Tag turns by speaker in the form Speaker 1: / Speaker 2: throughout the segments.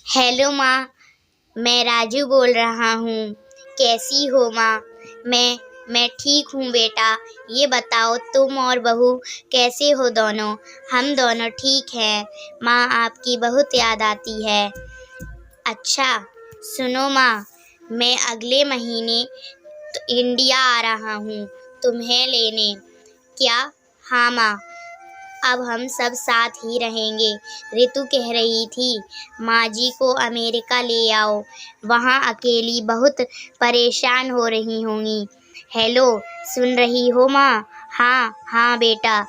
Speaker 1: Hello माँ, मैं राजू बोल रहा हूँ। कैसी हो माँ? मैं ठीक हूँ बेटा। ये बताओ तुम और बहू कैसे हो दोनों? हम दोनों ठीक हैं। माँ आपकी बहुत याद आती है। अच्छा सुनो माँ, मैं अगले महीने तो इंडिया आ रहा हूँ तुम्हें लेने। क्या? हाँ माँ, अब हम सब साथ ही रहेंगे। रितु कह रही थी माँ जी को अमेरिका ले आओ, वहाँ अकेली बहुत परेशान हो रही होंगी। हेलो, सुन रही हो माँ? हाँ हाँ बेटा।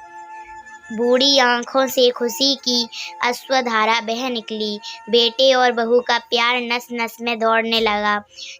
Speaker 1: बूढ़ी आंखों से खुशी की अश्रुधारा बह निकली। बेटे और बहू का प्यार नस नस में दौड़ने लगा।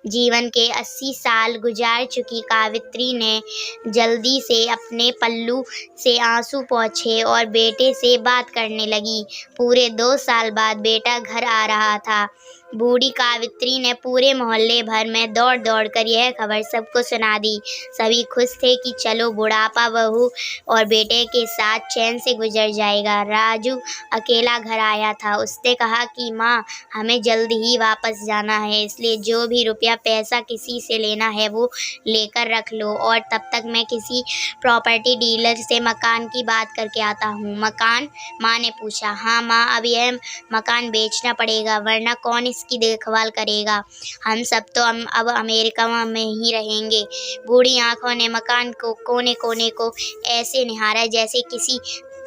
Speaker 1: जीवन के 80 साल गुजार चुकी कावित्री ने जल्दी से अपने पल्लू से आंसू पोंछे और बेटे से बात करने लगी। पूरे 2 साल बाद बेटा घर आ रहा था। बूढ़ी कावित्री ने पूरे मोहल्ले भर में दौड़ दौड़ कर यह खबर सबको सुना दी। सभी खुश थे कि चलो बुढ़ापा बहू और बेटे के साथ चैन से गुजर जाएगा। राजू अकेला घर आया था। उसने कहा कि माँ, हमें जल्द ही वापस जाना है, इसलिए जो भी रुपया पैसा किसी से लेना है वो लेकर रख लो, और तब तक मैं किसी प्रॉपर्टी डीलर से मकान की बात करके आता हूँ। मकान? माँ ने पूछा। हाँ माँ, अब यह मकान बेचना पड़ेगा, वरना कौन इसकी देखभाल करेगा? हम सब तो अब अमेरिका में ही रहेंगे। बूढ़ी आंखों ने मकान को कोने कोने को ऐसे निहारा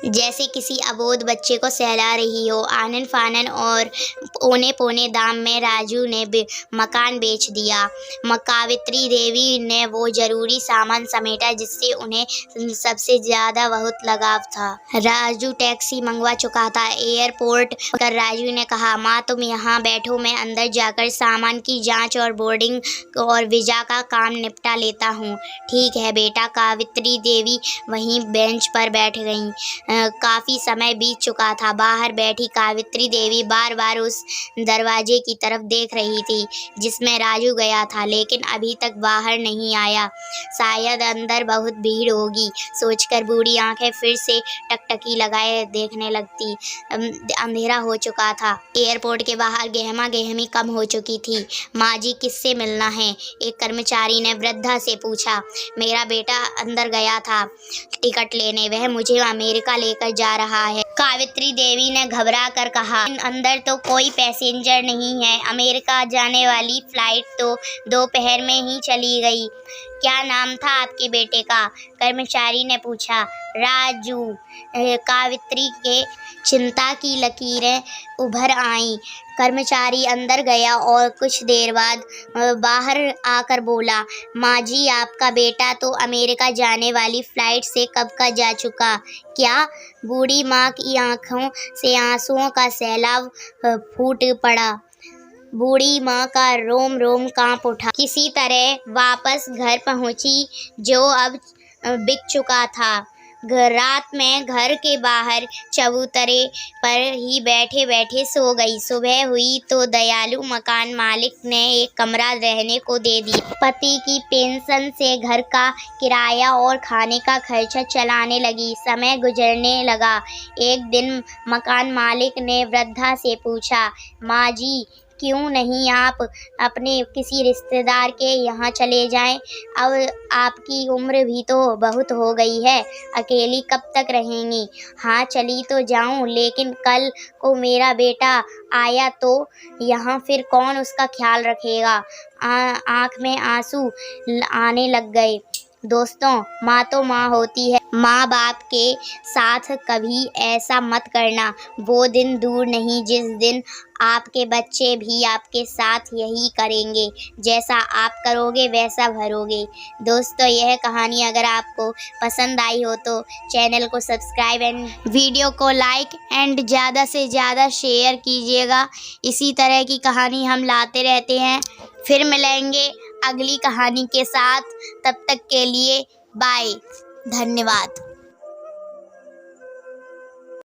Speaker 1: जैसे किसी अबोध बच्चे को सहला रही हो। आनन फानन और औने पौने दाम में राजू ने मकान बेच दिया। कावित्री देवी ने वो जरूरी सामान समेटा जिससे उन्हें सबसे ज्यादा बहुत लगाव था। राजू टैक्सी मंगवा चुका था। एयरपोर्ट पर राजू ने कहा, माँ तुम यहाँ बैठो, मैं अंदर जाकर सामान की जांच और बोर्डिंग और वीजा का काम निपटा लेता हूँ। ठीक है बेटा। कावित्री देवी वहीं बेंच पर बैठ गईं। काफी समय बीत चुका था। बाहर बैठी कावित्री देवी बार बार उस दरवाजे की तरफ देख रही थी जिसमें राजू गया था, लेकिन अभी तक बाहर नहीं आया। शायद अंदर बहुत भीड़ होगी सोचकर बूढ़ी आंखें फिर से टकटकी लगाए देखने लगती। अंधेरा हो चुका था। एयरपोर्ट के बाहर गहमा गहमी कम हो चुकी थी। माँ जी किससे मिलना है? एक कर्मचारी ने वृद्धा से पूछा। मेरा बेटा अंदर गया था टिकट लेने, वह मुझे अमेरिका लेकर जा रहा है। कावित्री देवी ने घबरा कर कहा, अंदर तो कोई पैसेंजर नहीं है। अमेरिका जाने वाली फ्लाइट तो दोपहर में ही चली गई। क्या नाम था आपके बेटे का? कर्मचारी ने पूछा। राजू। कावित्री के चिंता की लकीरें उभर आईं। कर्मचारी अंदर गया और कुछ देर बाद बाहर आकर बोला, माँ जी आपका बेटा तो अमेरिका जाने वाली फ्लाइट से कब का जा चुका। क्या? बूढ़ी माँ की आंखों से आंसुओं का सैलाब फूट पड़ा। बूढ़ी माँ का रोम रोम कांप उठा। किसी तरह वापस घर पहुंची जो अब बिक चुका था। रात में घर के बाहर चबूतरे पर ही बैठे बैठे सो गई। सुबह हुई तो दयालु मकान मालिक ने एक कमरा रहने को दे दी। पति की पेंशन से घर का किराया और खाने का खर्चा चलाने लगी। समय गुजरने लगा। एक दिन मकान मालिक ने वृद्धा से पूछा, माँ जी क्यों नहीं आप अपने किसी रिश्तेदार के यहाँ चले जाएं? अब आपकी उम्र भी तो बहुत हो गई है, अकेली कब तक रहेंगी? हाँ चली तो जाऊं, लेकिन कल को मेरा बेटा आया तो यहाँ फिर कौन उसका ख्याल रखेगा? आँख में आंसू आने लग गए। दोस्तों, माँ तो माँ होती है। माँ बाप के साथ कभी ऐसा मत करना। वो दिन दूर नहीं जिस दिन आपके बच्चे भी आपके साथ यही करेंगे। जैसा आप करोगे वैसा भरोगे। दोस्तों, यह कहानी अगर आपको पसंद आई हो तो चैनल को सब्सक्राइब एंड वीडियो को लाइक एंड ज़्यादा से ज़्यादा शेयर कीजिएगा। इसी तरह की कहानी हम लाते रहते हैं। फिर मिलेंगे अगली कहानी के साथ। तब तक के लिए बाय। धन्यवाद।